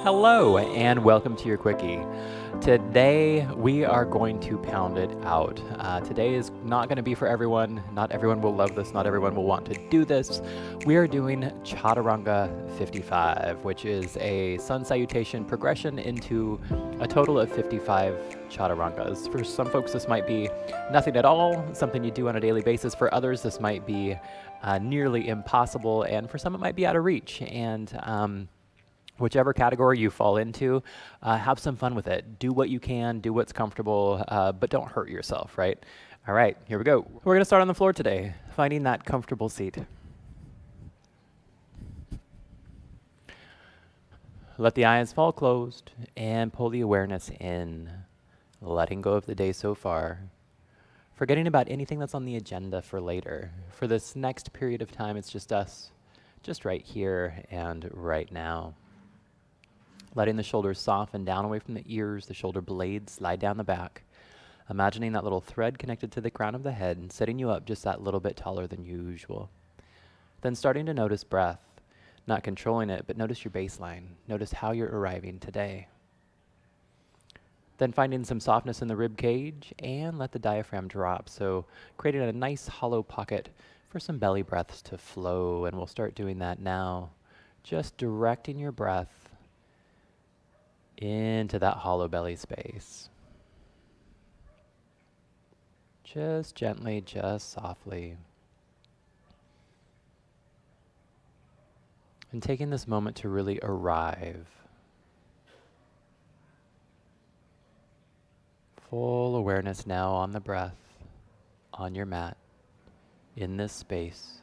Hello and welcome to your Quickie. Today we are going to pound it out. Today is not going to be for everyone. Not everyone will love this. Not everyone will want to do this. We are doing Chaturanga 55, which is a Sun Salutation progression into a total of 55 Chaturangas. For some folks, this might be nothing at all, something you do on a daily basis. For others, this might be nearly impossible, and for some, it might be out of reach. And whichever category you fall into, have some fun with it. Do what you can, do what's comfortable, but don't hurt yourself, right? All right, here we go. We're going to start on the floor today, finding that comfortable seat. Let the eyes fall closed and pull the awareness in, letting go of the day so far, forgetting about anything that's on the agenda for later. For this next period of time, it's just us, just right here and right now. Letting the shoulders soften down away from the ears, the shoulder blades slide down the back. Imagining that little thread connected to the crown of the head and setting you up just that little bit taller than usual. Then starting to notice breath, not controlling it, but notice your baseline. Notice how you're arriving today. Then finding some softness in the rib cage and let the diaphragm drop. So creating a nice hollow pocket for some belly breaths to flow. And we'll start doing that now. Just directing your breath into that hollow belly space. Just gently, just softly. And taking this moment to really arrive. Full awareness now on the breath, on your mat, in this space.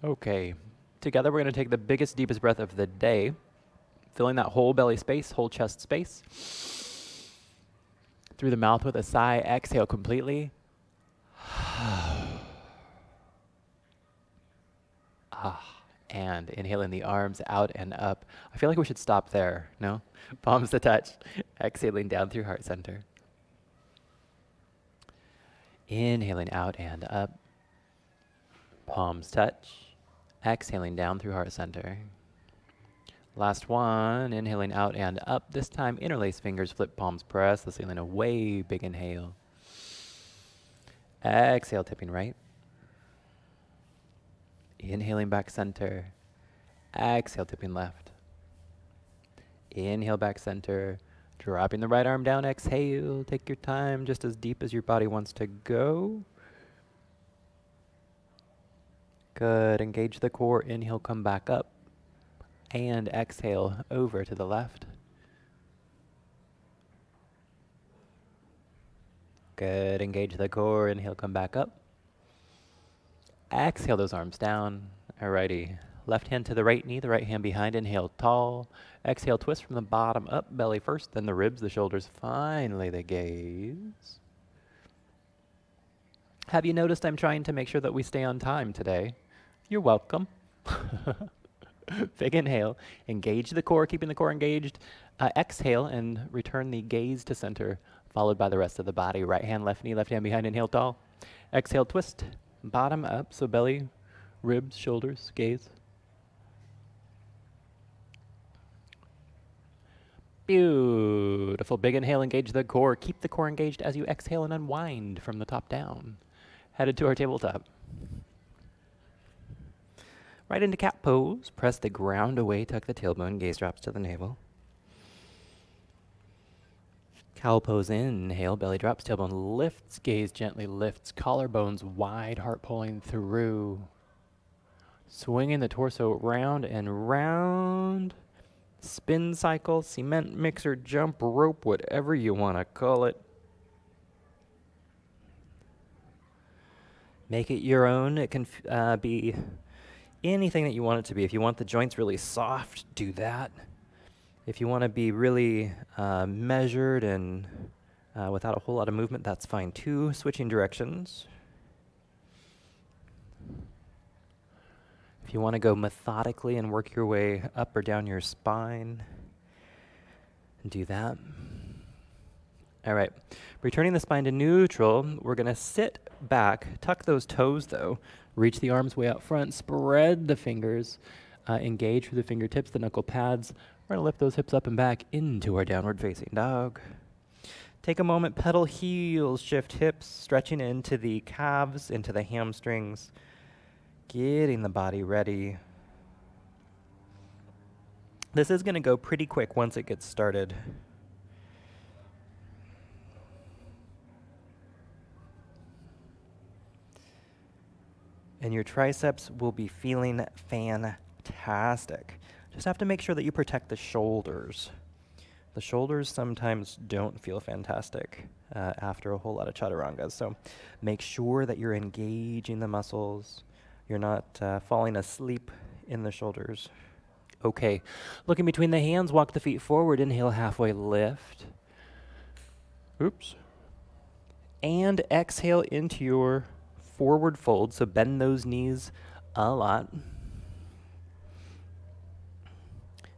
Okay, together we're going to take the biggest, deepest breath of the day, filling that whole belly space, whole chest space. Through the mouth with a sigh, exhale completely. And inhaling the arms out and up. I feel like we should stop there, no? Palms to touch. Exhaling down through heart center. Inhaling out and up. Palms touch. Exhaling down through heart center. Last one, inhaling out and up. This time, interlace fingers, flip palms, press the ceiling away. Big inhale. Exhale, tipping right. Inhaling back center. Exhale, tipping left. Inhale back center. Dropping the right arm down. Exhale. Take your time, just as deep as your body wants to go. Good. Engage the core. Inhale, come back up. And exhale over to the left. Good. Engage the core. Inhale, come back up. Exhale those arms down. Alrighty. Left hand to the right knee, the right hand behind. Inhale, tall. Exhale, twist from the bottom up. Belly first, then the ribs, the shoulders. Finally, the gaze. Have you noticed I'm trying to make sure that we stay on time today? You're welcome. Big inhale. Engage the core, keeping the core engaged. Exhale and return the gaze to center, followed by the rest of the body. Right hand, left knee, left hand behind. Inhale, tall. Exhale, twist. Bottom up, so belly, ribs, shoulders, gaze. Beautiful. Big inhale, engage the core. Keep the core engaged as you exhale and unwind from the top down. Headed to our tabletop. Right into cat pose. Press the ground away, tuck the tailbone, gaze drops to the navel. Cow pose, inhale, belly drops, tailbone lifts, gaze gently lifts, collarbones wide, heart pulling through. Swinging the torso round and round. Spin cycle, cement mixer, jump rope, whatever you want to call it. Make it your own. It can be anything that you want it to be. If you want the joints really soft, do that. If you want to be really measured and without a whole lot of movement, that's fine too. Switching directions. If you want to go methodically and work your way up or down your spine, do that. All right, returning the spine to neutral, we're going to sit back, tuck those toes though, reach the arms way out front, spread the fingers, Engage through the fingertips, the knuckle pads. We're going to lift those hips up and back into our downward facing dog. Take a moment, pedal heels, shift hips, stretching into the calves, into the hamstrings, getting the body ready. This is going to go pretty quick once it gets started. And your triceps will be feeling fantastic. Just have to make sure that you protect the shoulders. The shoulders sometimes don't feel fantastic after a whole lot of chaturangas. So make sure that you're engaging the muscles. You're not falling asleep in the shoulders. Okay, looking between the hands, walk the feet forward. Inhale, halfway lift. Oops. And exhale into your forward fold. So bend those knees a lot.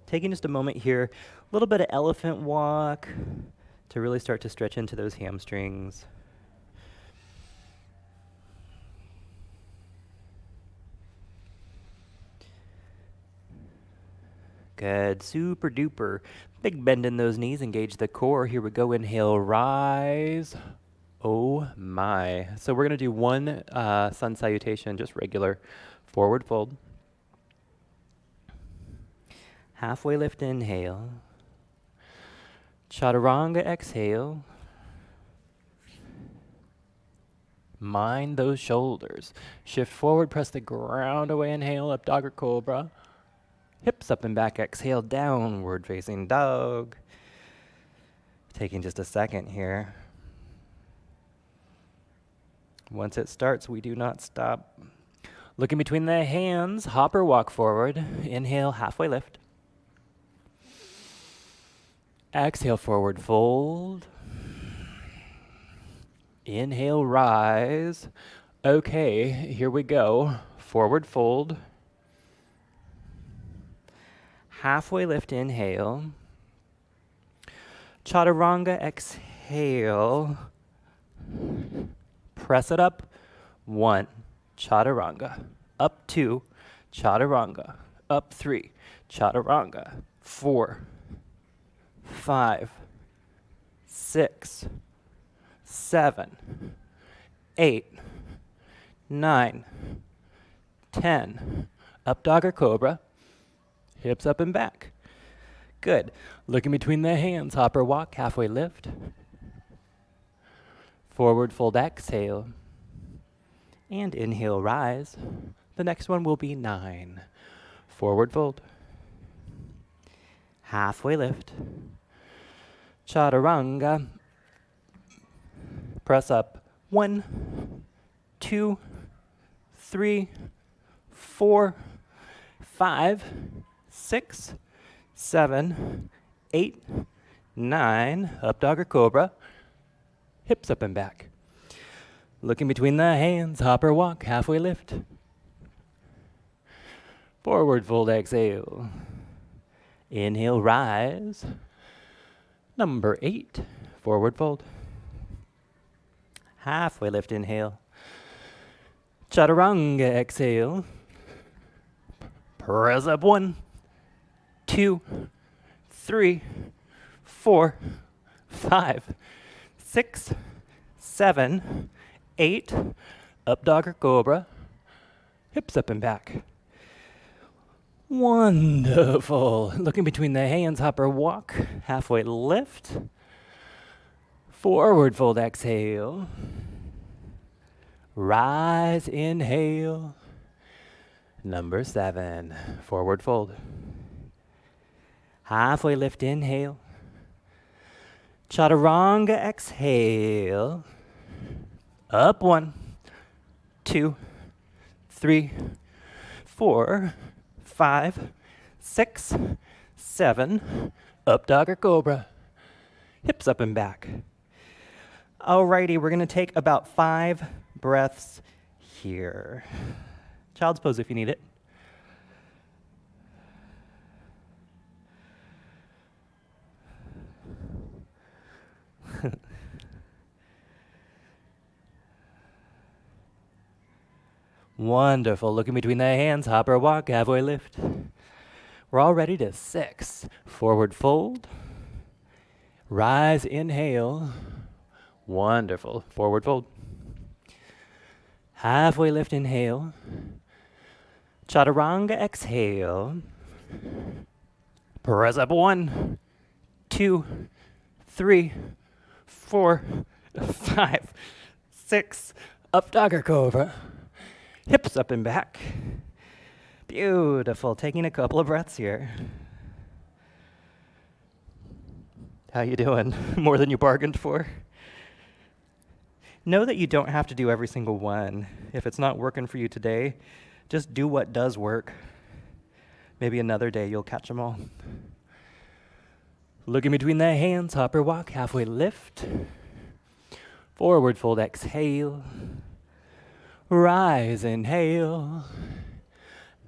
Taking just a moment here, a little bit of elephant walk to really start to stretch into those hamstrings. Good, super duper. Big bend in those knees, engage the core. Here we go, inhale, rise. Oh my. So we're gonna do one sun salutation, just regular forward fold. Halfway lift, inhale. Chaturanga, exhale. Mind those shoulders. Shift forward, press the ground away, inhale, up dog or cobra. Hips up and back, exhale, downward facing dog. Taking just a second here. Once it starts, we do not stop. Looking between the hands, hop or walk forward. Inhale, halfway lift. Exhale, forward fold. Inhale, rise. Okay, here we go. Forward fold. Halfway lift, inhale. Chaturanga, exhale. Press it up. 1, chaturanga. Up 2, chaturanga. Up 3, chaturanga. 4, 5, 6, 7, 8, 9, 10. Up dog or cobra. Hips up and back. Good. Looking between the hands, hop or walk, halfway lift. Forward fold, exhale. And inhale, rise. The next one will be 9. Forward fold. Halfway lift. Chaturanga. Press up. 1, 2, 3, 4, 5, 6, 7, 8, 9. Up dog or cobra. Hips up and back. Looking between the hands, hop or walk, halfway lift. Forward fold, exhale. Inhale, rise. Number 8, forward fold. Halfway lift, inhale. Chaturanga, exhale. Press up. 1, 2, 3, 4, 5, 6, 7, 8. Up dog or cobra. Hips up and back. Wonderful. Looking between the hands, hop or walk. Halfway lift. Forward fold, exhale. Rise, inhale. Number 7, forward fold. Halfway lift, inhale. Chaturanga, exhale. Up 1, 2, 3, 4, 5, 6, 7. Up dog or cobra. Hips up and back. Alrighty, we're going to take about 5 breaths here. Child's pose if you need it. Wonderful. Looking between the hands, hop or walk, halfway lift. We're all ready to 6. Forward fold. Rise, inhale. Wonderful. Forward fold. Halfway lift, inhale. Chaturanga, exhale. Press up 1, 2, 3, 4, 5, 6. Up dogger cobra. Hips up and back. Beautiful. Taking a couple of breaths here. How you doing? More than you bargained for? Know that you don't have to do every single one. If it's not working for you today, just do what does work. Maybe another day you'll catch them all. Look in between the hands, hopper walk, halfway lift. Forward fold, exhale. Rise, inhale.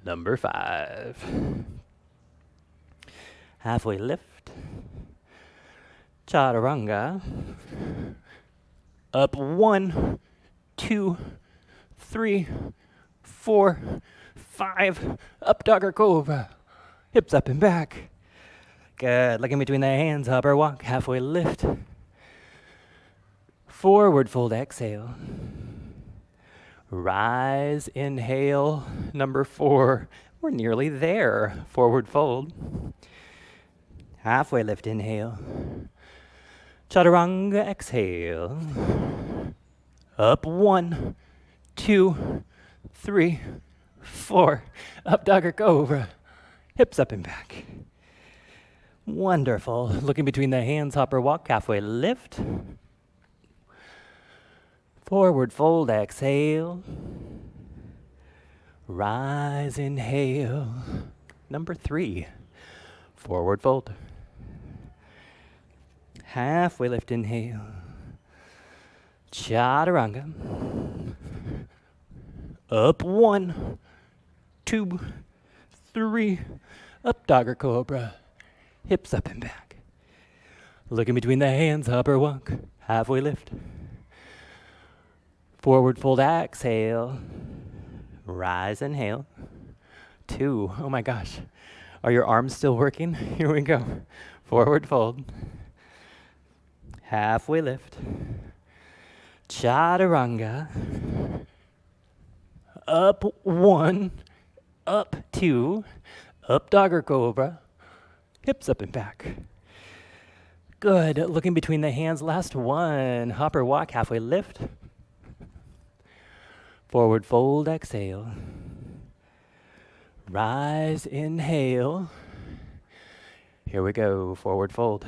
Number 5. Halfway lift. Chaturanga. Up 1, 2, 3, 4, 5. Up dogger cobra. Hips up and back. Good. Look in between the hands, hopper walk, halfway lift. Forward fold, exhale. Rise, inhale. Number 4. We're nearly there. Forward fold. Halfway lift, inhale. Chaturanga, exhale. Up 1, 2, 3, 4. Up dogger cobra. Hips up and back. Wonderful. Looking between the hands, hopper walk, halfway lift. Forward fold, exhale. Rise, inhale. Number 3. Forward fold. Halfway lift, inhale. Chaturanga. Up 1, 2, 3. Up dogger cobra. Hips up and back. Look in between the hands, hopper walk, halfway lift. Forward fold, exhale. Rise, inhale. 2. Oh my gosh. Are your arms still working? Here we go. Forward fold. Halfway lift. Chaturanga. Up 1. Up 2. Up dogger cobra. Hips up and back. Good. Looking between the hands. Last one. Hopper walk, halfway lift. Forward fold, exhale. Rise, inhale. Here we go. Forward fold.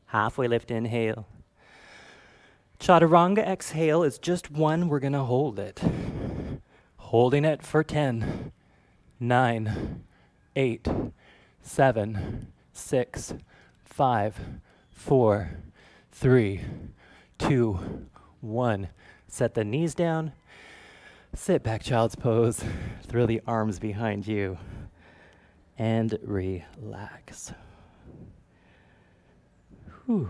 Halfway lift, inhale. Chaturanga, exhale is just 1. We're going to hold it. Holding it for 10, 9, 8, 7, 6, 5, 4, 3, 2, 1. Set the knees down. Sit back, child's pose. Throw the arms behind you. And relax. Whew.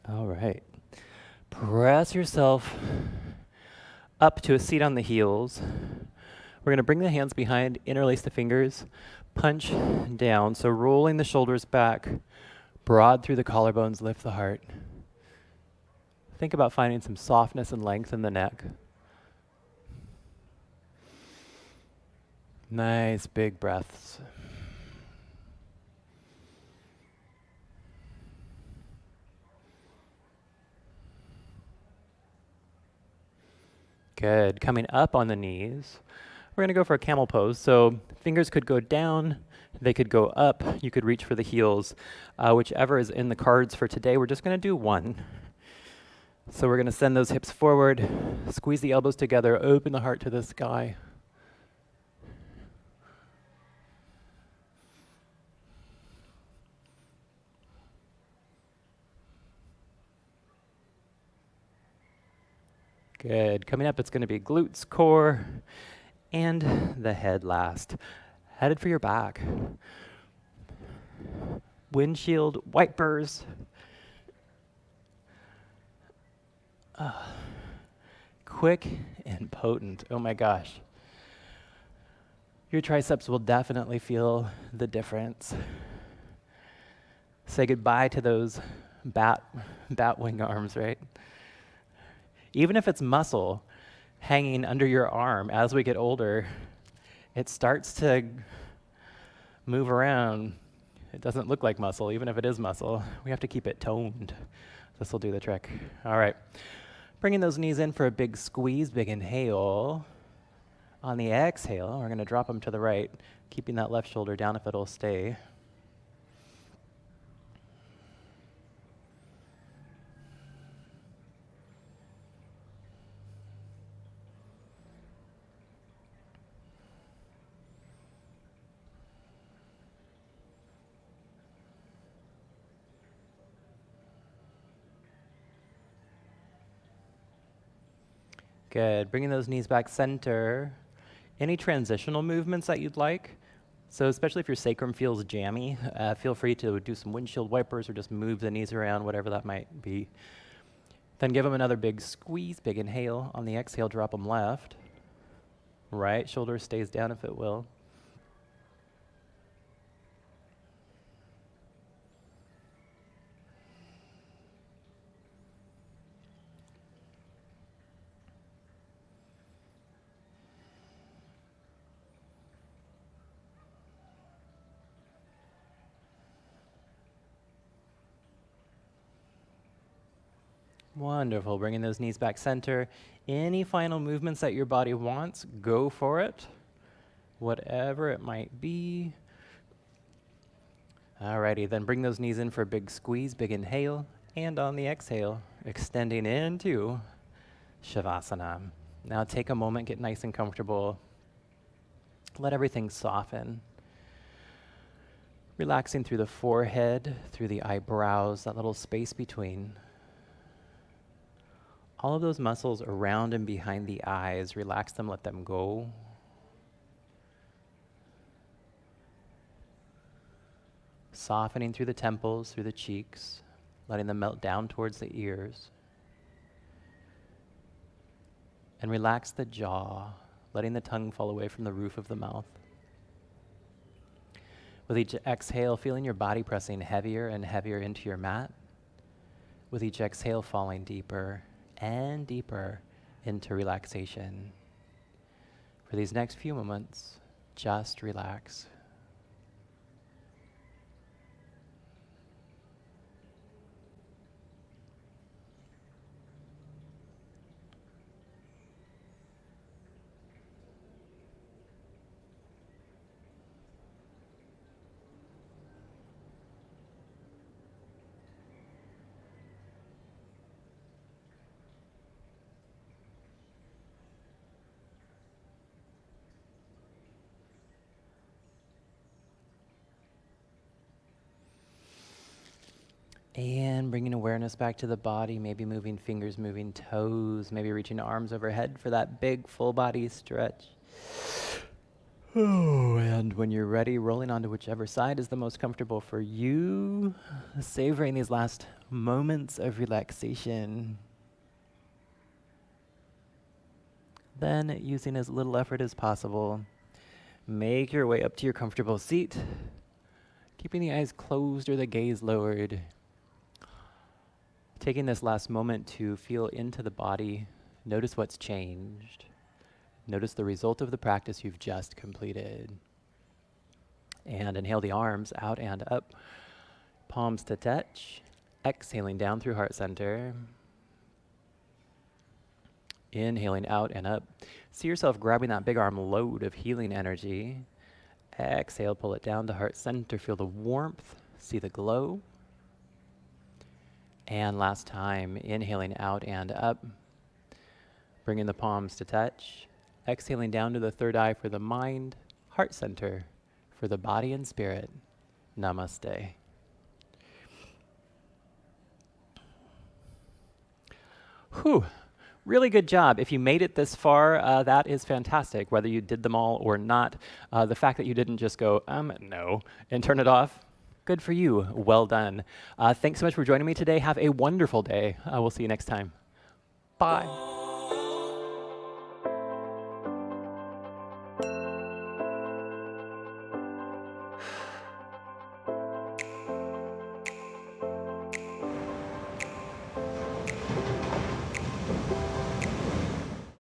All right. Press yourself up to a seat on the heels. We're going to bring the hands behind, interlace the fingers, punch down. So rolling the shoulders back, broad through the collarbones, lift the heart. Think about finding some softness and length in the neck. Nice big breaths. Good. Coming up on the knees. We're going to go for a camel pose. So fingers could go down, they could go up, you could reach for the heels. Whichever is in the cards for today, we're just going to do 1. So we're going to send those hips forward, squeeze the elbows together, open the heart to the sky. Good. Coming up, it's going to be glutes, core, and the head last. Headed for your back. Windshield wipers. Quick and potent. Oh my gosh. Your triceps will definitely feel the difference. Say goodbye to those bat wing arms, right? Even if it's muscle hanging under your arm as we get older, it starts to move around. It doesn't look like muscle, even if it is muscle. We have to keep it toned. This will do the trick. All right. Bringing those knees in for a big squeeze, big inhale. On the exhale, we're going to drop them to the right, keeping that left shoulder down if it'll stay. Good. Bringing those knees back center. Any transitional movements that you'd like? So especially if your sacrum feels jammy, feel free to do some windshield wipers or just move the knees around, whatever that might be. Then give them another big squeeze, big inhale. On the exhale, drop them left. Right shoulder stays down if it will. Wonderful. Bringing those knees back center. Any final movements that your body wants, go for it. Whatever it might be. Alrighty, then bring those knees in for a big squeeze, big inhale. And on the exhale, extending into Shavasana. Now take a moment, get nice and comfortable. Let everything soften. Relaxing through the forehead, through the eyebrows, that little space between. All of those muscles around and behind the eyes, relax them, let them go. Softening through the temples, through the cheeks, letting them melt down towards the ears. And relax the jaw, letting the tongue fall away from the roof of the mouth. With each exhale, feeling your body pressing heavier and heavier into your mat. With each exhale, falling deeper and deeper into relaxation. For these next few moments, just relax. And bringing awareness back to the body, maybe moving fingers, moving toes, maybe reaching arms overhead for that big full body stretch. Oh, and when you're ready, rolling onto whichever side is the most comfortable for you, savoring these last moments of relaxation. Then, using as little effort as possible, make your way up to your comfortable seat, keeping the eyes closed or the gaze lowered. Taking this last moment to feel into the body, notice what's changed. Notice the result of the practice you've just completed. And inhale the arms out and up, palms to touch. Exhaling down through heart center. Inhaling out and up. See yourself grabbing that big arm load of healing energy. Exhale, pull it down to heart center. Feel the warmth, see the glow. And last time, inhaling out and up, bringing the palms to touch, exhaling down to the third eye for the mind, heart center for the body and spirit. Namaste. Whew. Really good job. If you made it this far, that is fantastic, whether you did them all or not. The fact that you didn't just go, no, and turn it off, good for you. Well done. Thanks so much for joining me today. Have a wonderful day. We'll see you next time. Bye.